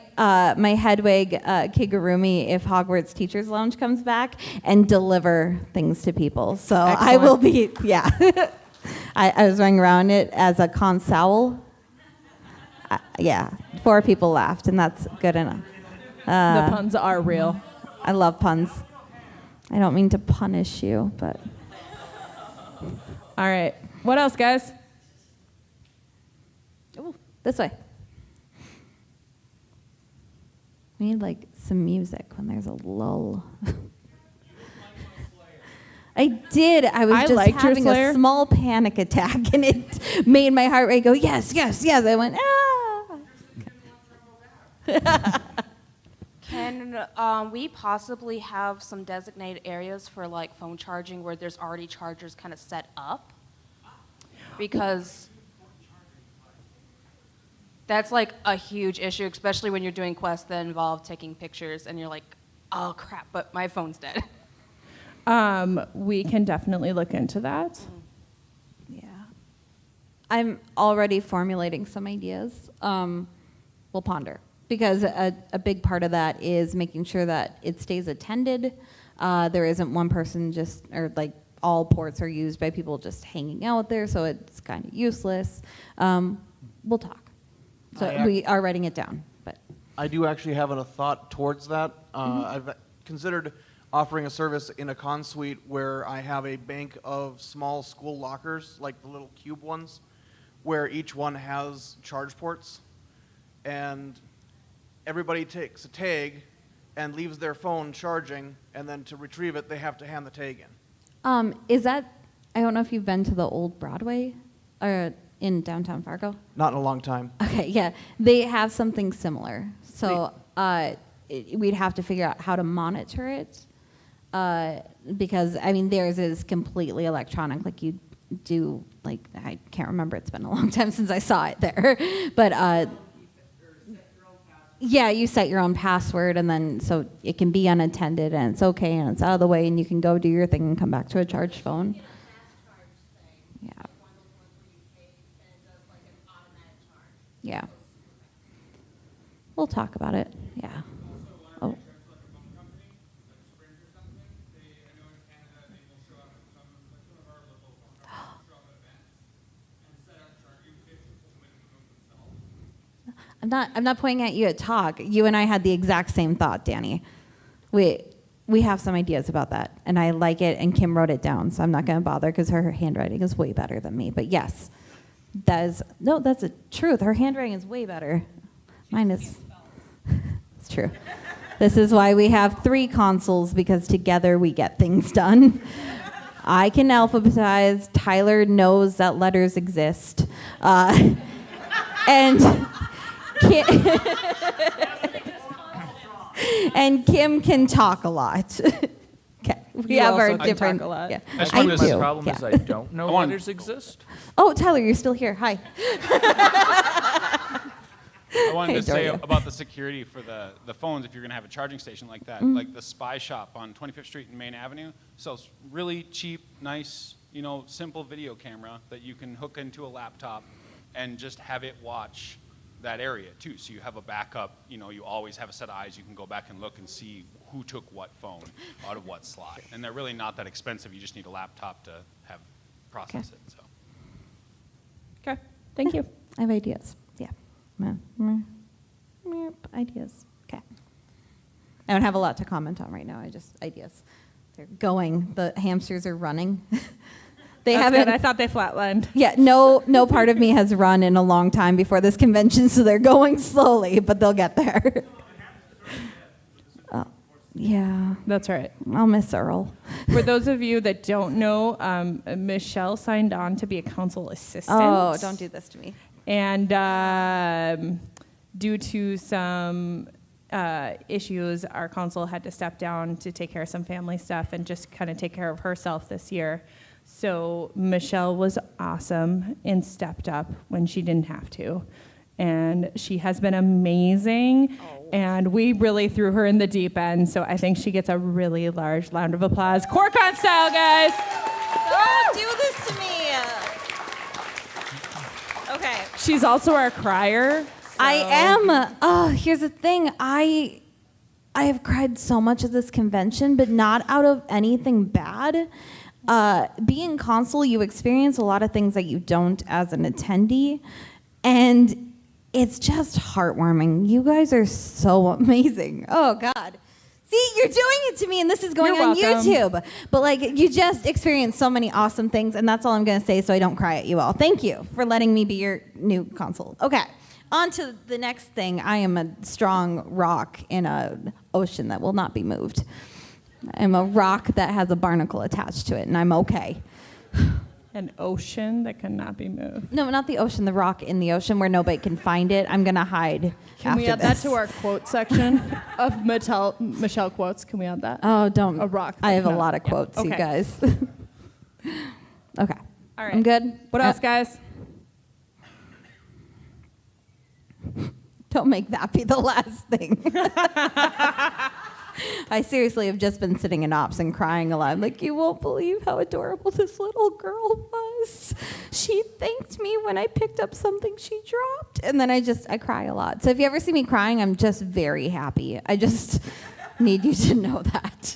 my Hedwig Kigurumi if Hogwarts Teachers Lounge comes back and deliver things to people. So I will be. Yeah. I was running around it as a consul. Yeah, 4 people laughed, and that's good enough. The puns are real. I love puns. I don't mean to punish you, but All right. What else, guys? ooh, this way. We need like some music when there's a lull. I did. I was just liked your having Slayer. a small panic attack, and it made my heart rate go, yes, yes, yes. I went, ah. Can we possibly have some designated areas for like phone charging where there's already chargers kind of set up? Because that's like a huge issue, especially when you're doing quests that involve taking pictures and you're like, oh crap, but my phone's dead. We can definitely look into that. Yeah. I'm already formulating some ideas. We'll ponder. Because a big part of that is making sure that it stays attended. There isn't one person just, or like all ports are used by people just hanging out there, so it's kind of useless. We'll talk. So we are writing it down. But I do actually have a thought towards that. I've considered offering a service in a con suite where I have a bank of small school lockers, like the little cube ones, where each one has charge ports. And everybody takes a tag and leaves their phone charging, and then to retrieve it, they have to hand the tag in. Is that, I don't know if you've been to the old Broadway in downtown Fargo? Not in a long time. Okay, yeah. They have something similar. So we'd have to figure out how to monitor it. Because, I mean, theirs is completely electronic. Like you do, like, I can't remember. It's been a long time since I saw it there. But, yeah, you set your own password, and then so it can be unattended, and it's okay, and it's out of the way, and you can go do your thing and come back to a charged phone. Yeah. Yeah. We'll talk about it. Yeah. Oh. I'm not pointing at you at talk. You and I had the exact same thought, Danny. We have some ideas about that, and I like it, and Kim wrote it down, so I'm not going to bother because her handwriting is way better than me. But yes, that's the truth. Her handwriting is way better. Mine is. It's true. This is why we have 3 consuls, because together we get things done. I can alphabetize. Tyler knows that letters exist. And and Kim can talk a lot. Okay, we have our different. Talk a lot. Yeah. I do. My problem is Yeah. I don't know letters exist. Oh, Tyler, you're still here. Hi. I wanted Hey, to say Doria. about the security for the phones if you're going to have a charging station like that. Mm. Like the Spy Shop on 25th Street and Main Avenue sells really cheap, nice, simple video camera that you can hook into a laptop and just have it watch that area too. So you have a backup, you always have a set of eyes. You can go back and look and see who took what phone out of what slot. And they're really not that expensive. You just need a laptop to have process it. So. Okay, thank you. I have ideas. Yeah. Ideas. Okay. I don't have a lot to comment on right now. Ideas. They're going. The hamsters are running. They That's haven't. good. I thought they flatlined. Yeah, no part of me has run in a long time before this convention, so they're going slowly, but they'll get there. Yeah. That's right. I'll miss Earl. For those of you that don't know, Michelle signed on to be a council assistant. Oh, don't do this to me. And due to some issues, our council had to step down to take care of some family stuff and just kind of take care of herself this year. So Michelle was awesome and stepped up when she didn't have to. And she has been amazing. And we really threw her in the deep end. So I think she gets a really large round of applause. CoreCon style, guys. Don't do this to me. Okay. She's also our crier. I am. Oh, here's the thing. I have cried so much at this convention, but not out of anything bad. Being consul, you experience a lot of things that you don't as an attendee, and it's just heartwarming. You guys are so amazing. Oh, God. See, you're doing it to me, and this is going You're on welcome. YouTube. But, like, you just experienced so many awesome things, and that's all I'm going to say so I don't cry at you all. Thank you for letting me be your new consul. Okay. On to the next thing. I am a strong rock in an ocean that will not be moved. I'm a rock that has a barnacle attached to it, and I'm okay. An ocean that cannot be moved. No, not the ocean, the rock in the ocean where nobody can find it. I'm going to hide Can after we add this. that to our quote section of Michelle quotes? Can we add that? Oh, don't. A rock. I have a No. lot of quotes, you Okay. guys. Okay. All right. I'm good. What else, guys? Don't make that be the last thing. I seriously have just been sitting in ops and crying a lot. I'm like, you won't believe how adorable this little girl was. She thanked me when I picked up something she dropped. And then I cry a lot. So if you ever see me crying, I'm just very happy. I just need you to know that.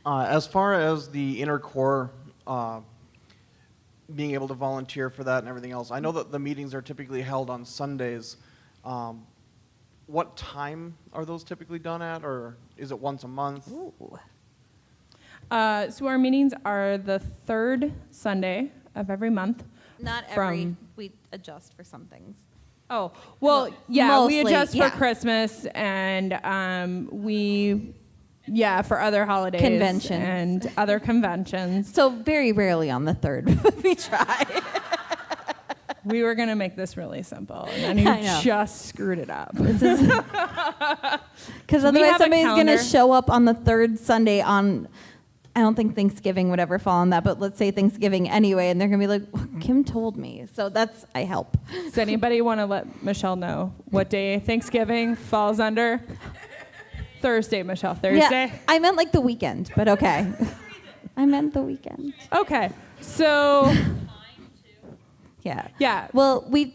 As far as the inner core, being able to volunteer for that and everything else, I know that the meetings are typically held on Sundays. What time are those typically done at, or is it once a month? So our meetings are the third Sunday of every month. Not from- we adjust for some things. Oh, well, yeah, Mostly, we adjust yeah. for Christmas and for other holidays. Conventions. And other conventions. So very rarely on the third, we try. We were going to make this really simple, and then I you know. just screwed it up. Because We otherwise have a somebody's going to calendar. show up on the third Sunday on, I don't think Thanksgiving would ever fall on that, but let's say Thanksgiving anyway, and they're going to be like, "Oh, Kim told me." So I help. Does anybody want to let Michelle know what day Thanksgiving falls under? Thursday, Michelle. Thursday? Yeah, I meant like the weekend, but okay. I meant the weekend. Okay. So, Yeah. yeah. Well, we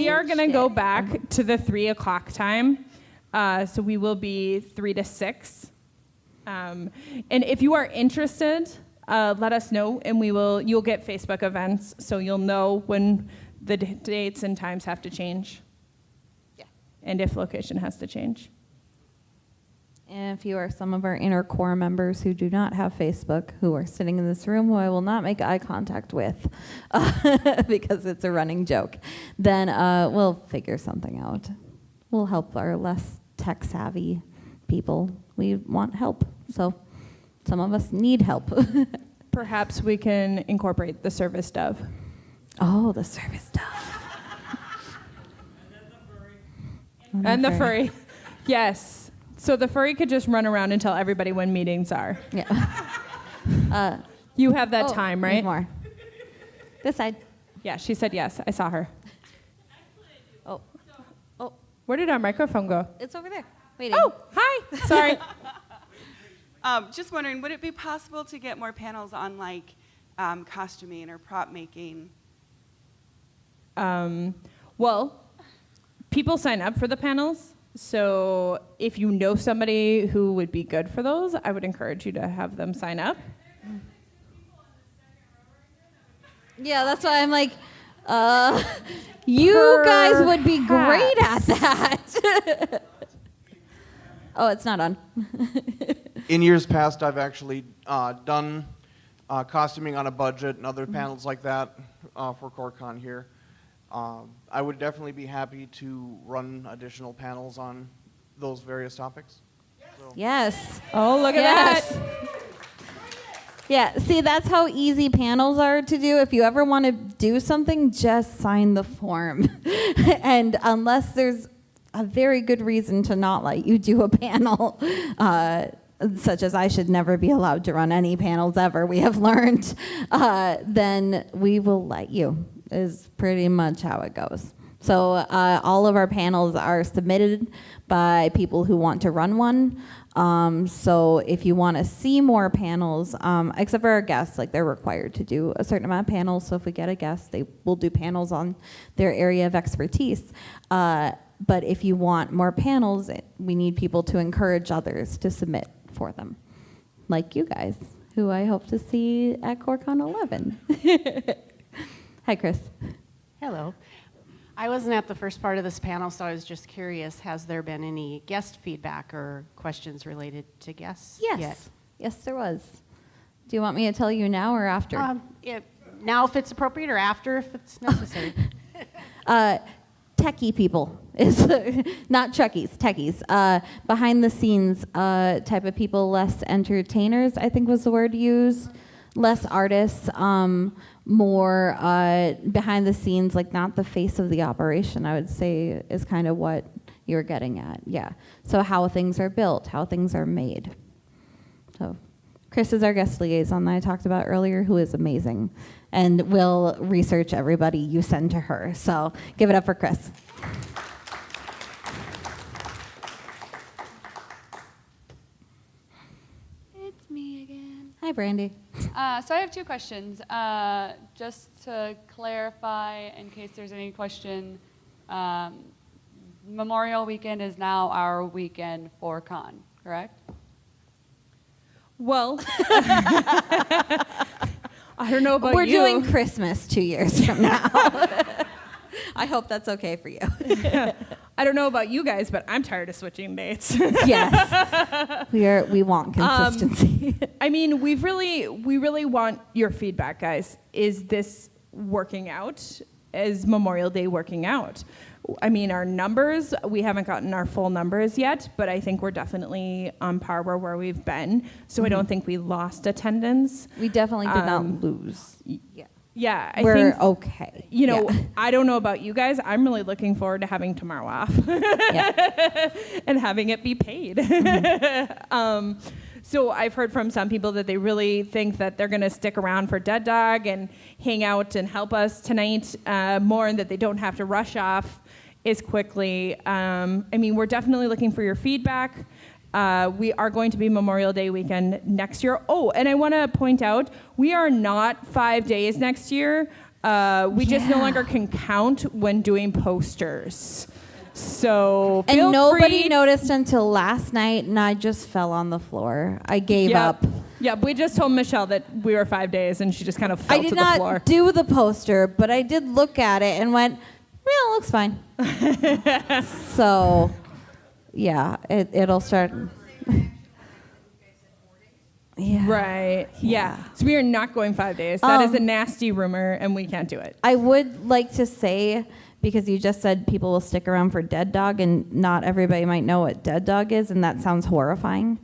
are going to changed go it. back to the 3 o'clock time. So we will be 3 to 6. And if you are interested, let us know, and you'll get Facebook events, so you'll know when the dates and times have to change. Yeah. And if location has to change. And if you are some of our inner core members who do not have Facebook, who are sitting in this room, who I will not make eye contact with because it's a running joke, then we'll figure something out. We'll help our less tech-savvy people. We want help, so some of us need help. Perhaps we can incorporate the service dove. Oh, the service dove. And the furry. Yes. So the furry could just run around and tell everybody when meetings are. Yeah. You have that time, there's right? more. This side. Yeah, she said yes. I saw her. Oh. Oh. Where did our microphone go? It's over there. Waiting. Oh, hi. Sorry. Just wondering, would it be possible to get more panels on like costuming or prop making? Well, people sign up for the panels. So if you know somebody who would be good for those, I would encourage you to have them sign up. Yeah, that's why I'm like, you guys would be great at that. Oh, it's not on. In years past, I've actually done costuming on a budget and other panels like that for CoreCon here. I would definitely be happy to run additional panels on those various topics. So. Yes. Oh, look at that. Yeah, see, that's how easy panels are to do. If you ever want to do something, just sign the form. And unless there's a very good reason to not let you do a panel, such as I should never be allowed to run any panels ever, we have learned, then we will let you, is pretty much how it goes. So all of our panels are submitted by people who want to run one. So if you want to see more panels, except for our guests, like they're required to do a certain amount of panels. So if we get a guest, they will do panels on their area of expertise. But if you want more panels, we need people to encourage others to submit for them, like you guys, who I hope to see at CoreCon 11. Hi, Chris. Hello. I wasn't at the first part of this panel, so I was just curious, has there been any guest feedback or questions related to guests Yes. yet? Yes, there was. Do you want me to tell you now or after? Now if it's appropriate or after if it's necessary. techie people, is not Chuckies, techies. Behind the scenes type of people, less entertainers, I think was the word used. Less artists, more behind the scenes, like not the face of the operation, I would say is kind of what you're getting at. Yeah. So how things are built, how things are made. So Chris is our guest liaison that I talked about earlier, who is amazing and will research everybody you send to her. So give it up for Chris. It's me again. Hi, Brandy. So I have two questions. Just to clarify, in case there's any question, Memorial Weekend is now our weekend for con, correct? Well, I don't know about We're you. doing Christmas 2 years from now. I hope that's okay for you. I don't know about you guys, but I'm tired of switching dates. Yes, we want consistency. I mean, we really want your feedback, guys. Is this working out? Is Memorial Day working out? I mean, our numbers, we haven't gotten our full numbers yet, but I think we're definitely on par where we've been. So I don't think we lost attendance. We definitely did not lose. Yeah. Yeah, I We're think, okay. You know, Yeah. I don't know about you guys. I'm really looking forward to having tomorrow off and having it be paid. So I've heard from some people that they really think that they're going to stick around for Dead Dog and hang out and help us tonight more, and that they don't have to rush off as quickly. I mean, we're definitely looking for your feedback. We are going to be Memorial Day weekend next year. Oh, and I want to point out, we are not 5 days next year. We just no longer can count when doing posters. So And feel nobody free. noticed until last night, and I just fell on the floor. I gave up. Yeah, we just told Michelle that we were 5 days, and she just kind of fell I to did the floor. not do the poster, but I did look at it and went, yeah, it looks fine. So, yeah, it'll start. Yeah. Right. Yeah. So we are not going 5 days. That is a nasty rumor, and we can't do it. I would like to say, because you just said people will stick around for Dead Dog, and not everybody might know what Dead Dog is, and that sounds horrifying.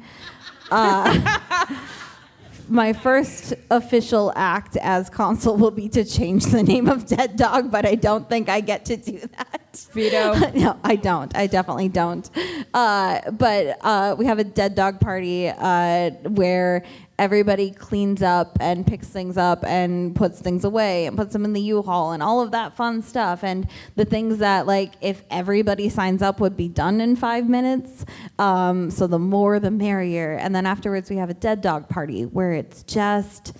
My first official act as consul will be to change the name of Dead Dog, but I don't think I get to do that. Veto. No, I don't. I definitely don't. But we have a Dead Dog party where everybody cleans up and picks things up and puts things away and puts them in the U-Haul and all of that fun stuff. And the things that, like, if everybody signs up would be done in 5 minutes. So the more, the merrier. And then afterwards we have a Dead Dog party where it's just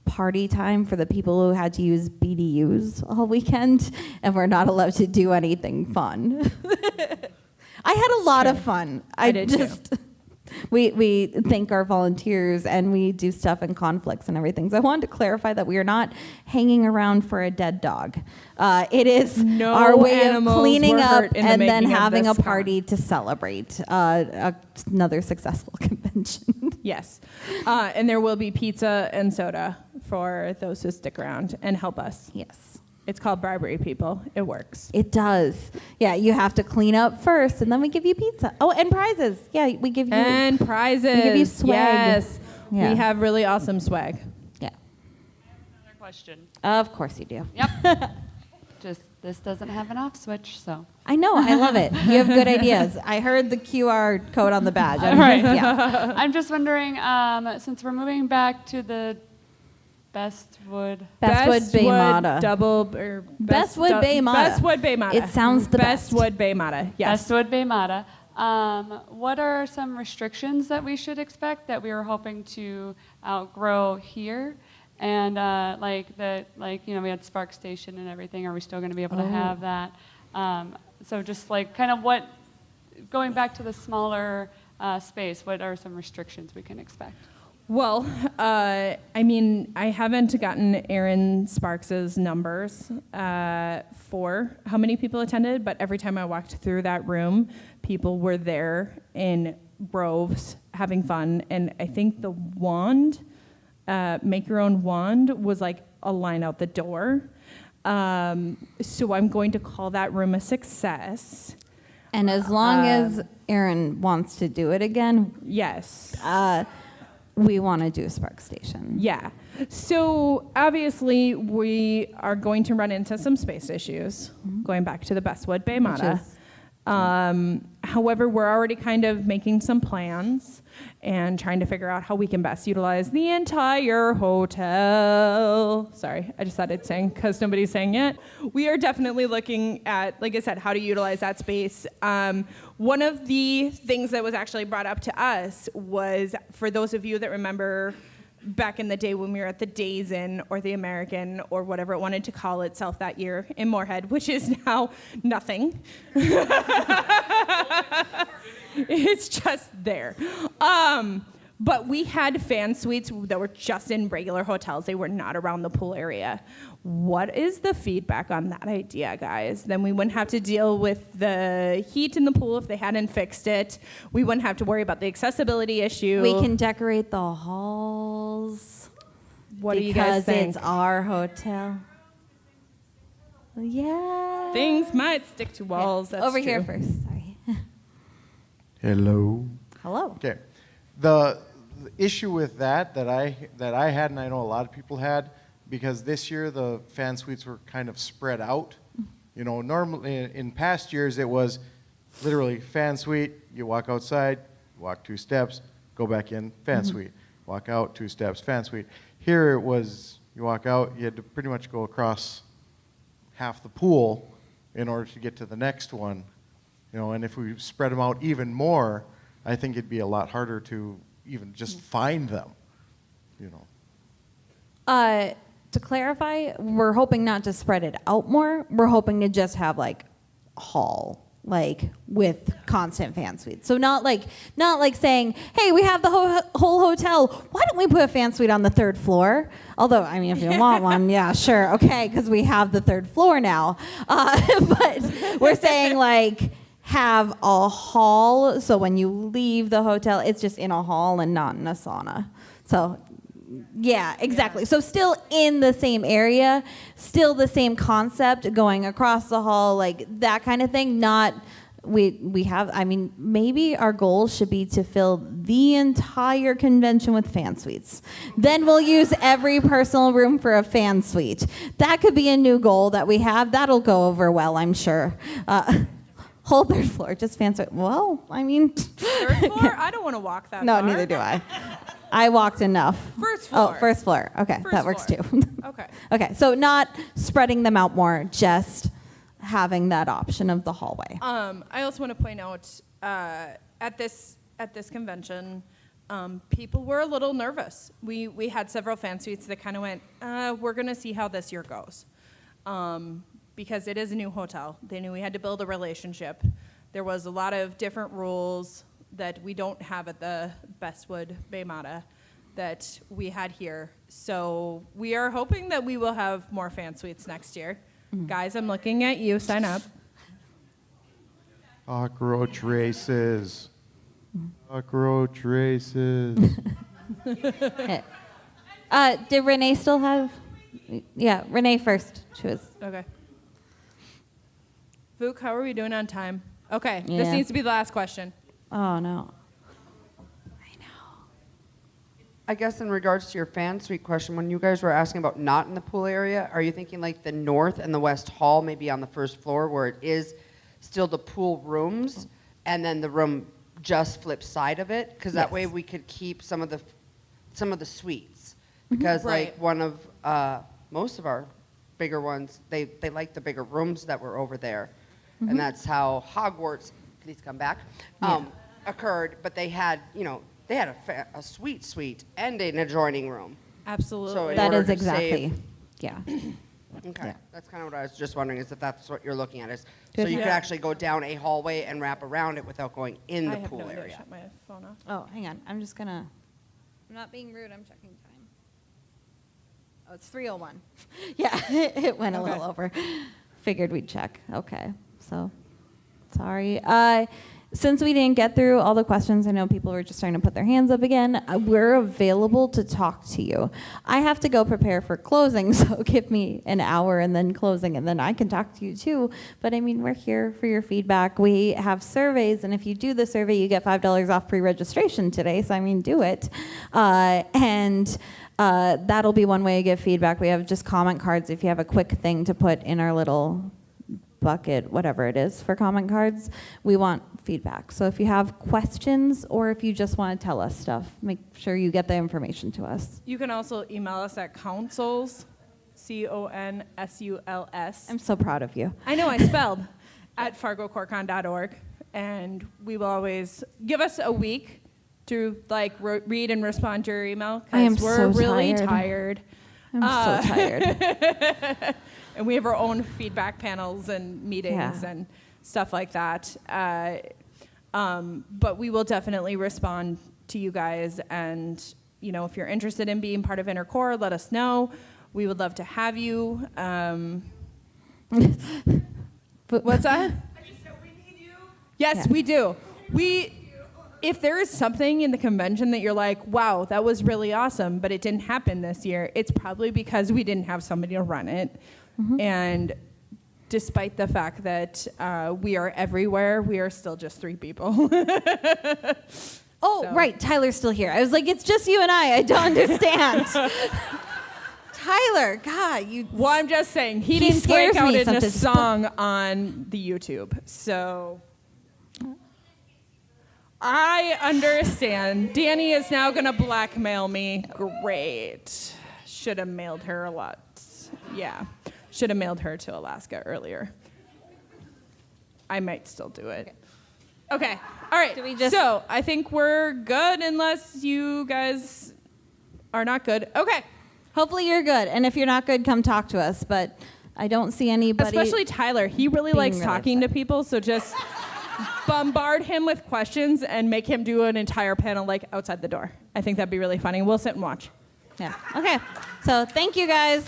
party time for the people who had to use BDUs all weekend and we're not allowed to do anything fun. I had a lot of fun. I did too. We thank our volunteers and we do stuff in conflicts and everything. So I wanted to clarify that we are not hanging around for a dead dog. It is No our way of animals cleaning were up hurt in the and then making of having a this party to celebrate another successful convention. Yes. And there will be pizza and soda for those who stick around and help us. Yes. It's called bribery, people. It works. It does. Yeah, you have to clean up first, and then we give you pizza. Oh, and prizes. Yeah, we give you And prizes. We give you swag. Yes. Yeah. We have really awesome swag. Yeah. Another question. Of course you do. Yep. Just this doesn't have an off switch, so. I know. I love it. You have good ideas. I heard the QR code on the badge. All right. Yeah. I'm just wondering, since we're moving back to the Bestwood Bay Mata. Double or Bestwood Bay Mata. Bestwood Bay Mata. It sounds the best. Bestwood Bay Mata. Yes. Bestwood Bay Mata. What are some restrictions that we should expect that we are hoping to outgrow here? And we had Spark Station and everything. Are we still going to be able to have that? So just like kind of going back to the smaller space, what are some restrictions we can expect? Well, I mean, I haven't gotten Aaron Sparks's numbers for how many people attended, but every time I walked through that room, people were there in groves having fun. And I think the wand, make your own wand, was like a line out the door. So I'm going to call that room a success. And as long as Aaron wants to do it again, yes, we want to do a Spark Station. Yeah. So obviously we are going to run into some space issues, going back to the Bestwood Bay Mata. However, we're already kind of making some plans and trying to figure out how we can best utilize the entire hotel. Sorry, I just thought I'd sing because nobody's saying yet. We are definitely looking at, like I said, how to utilize that space. One of the things that was actually brought up to us was, for those of you that remember back in the day when we were at the Days Inn or the American or whatever it wanted to call itself that year in Moorhead, which is now nothing. It's just there. But we had fan suites that were just in regular hotels. They were not around the pool area. What is the feedback on that idea, guys? Then we wouldn't have to deal with the heat in the pool if they hadn't fixed it. We wouldn't have to worry about the accessibility issue. We can decorate the halls. What do you guys think? Because it's our hotel. Yeah. Things might stick to walls. That's Over true. here first. Sorry. Hello. Hello. Okay. The issue with that I had, and I know a lot of people had, because this year the fan suites were kind of spread out. You know, normally in past years it was literally fan suite, you walk outside, walk 2 steps, go back in, fan suite. Walk out 2 steps, fan suite. Here it was, you walk out, you had to pretty much go across half the pool in order to get to the next one. You know, and if we spread them out even more, I think it'd be a lot harder to even just find them, you know. To clarify, we're hoping not to spread it out more. We're hoping to just have like a hall, like with constant fan suites. So not like saying, hey, we have the whole hotel. Why don't we put a fan suite on the 3rd floor? Although, I mean, if you want one, yeah, sure, okay, because we have the 3rd floor now. But we're saying like, have a hall, so when you leave the hotel, it's just in a hall and not in a sauna. So, yeah, exactly. So still in the same area, still the same concept, going across the hall, like that kind of thing. Not, we have, I mean, maybe our goal should be to fill the entire convention with fan suites. Then we'll use every personal room for a fan suite. That could be a new goal that we have. That'll go over well, I'm sure. Whole 3rd floor, just fan suite. Well, I mean. 3rd floor? I don't want to walk that No, far. neither do I. I walked enough. 1st floor. Oh, 1st floor. Okay, that works too. Okay. Okay, so not spreading them out more, just having that option of the hallway. I also want to point out at this convention, people were a little nervous. We had several fan suites that kind of went, we're going to see how this year goes. Because it is a new hotel. They knew we had to build a relationship. There was a lot of different rules that we don't have at the Bestwood Bay Mata that we had here. So we are hoping that we will have more fan suites next year. Guys, I'm looking at you. Sign up. Cockroach races. Cockroach races. Okay. Did Renee still have? Yeah, Renee first. She was. Okay. Vuk, how are we doing on time? Okay, this Yeah. needs to be the last question. Oh, no. I guess in regards to your fan suite question, when you guys were asking about not in the pool area, are you thinking like the north and the west hall, maybe on the 1st floor, where it is still the pool rooms, and then the room just flips side of it? Because that way we could keep some of the suites. Because like one of most of our bigger ones, they like the bigger rooms that were over there, and that's how Hogwarts, please come back, occurred. But they had, they had a suite and an adjoining room. Absolutely. So in That order is to exactly, save- yeah. Okay, Yeah. that's kind of what I was just wondering, is if that's what you're looking at, is Good. so you could Yeah. actually go down a hallway and wrap around it without going in the I have pool no idea. area. Shut my phone off. Oh, hang on. I'm just gonna. I'm not being rude. I'm checking time. Oh, it's 3:01. Yeah, it went a little over. Figured we'd check. Okay, so sorry. Since we didn't get through all the questions, I know people were just starting to put their hands up again. We're available to talk to you. I have to go prepare for closing, so give me an hour and then closing, and then I can talk to you too. But I mean, we're here for your feedback. We have surveys, and if you do the survey, you get $5 off pre-registration today. So I mean, do it. That'll be one way to give feedback. We have just comment cards if you have a quick thing to put in our little bucket, whatever it is for comment cards. We want feedback. So if you have questions or if you just want to tell us stuff, make sure you get the information to us. You can also email us at Consuls, Consuls. I'm so proud of you. I know, I spelled, at fargocorcon.org. And we will always give us a week to read and respond to your email. I am we're so really tired. tired. I'm so tired. And we have our own feedback panels and meetings and stuff like that. But we will definitely respond to you guys. And, if you're interested in being part of InterCore, let us know. We would love to have you. What's that? Yes, we do. If there is something in the convention that you're like, wow, that was really awesome, but it didn't happen this year, it's probably because we didn't have somebody to run it. Mm-hmm. And despite the fact that we are everywhere, we are still just 3 people. Right, Tyler's still here. I was like, it's just you and I don't understand. Tyler, God, you... Well, I'm just saying, he didn't break out in a song on the YouTube, so... I understand. Danny is now going to blackmail me. Great. Should have mailed her a lot. Yeah. Should have mailed her to Alaska earlier. I might still do it. Okay. All right. So I think we're good unless you guys are not good. Okay. Hopefully you're good. And if you're not good, come talk to us. But I don't see anybody... Especially Tyler. He really likes talking to people, so just... bombard him with questions and make him do an entire panel outside the door. I think that'd be really funny. We'll sit and watch. Yeah. Okay. So thank you guys.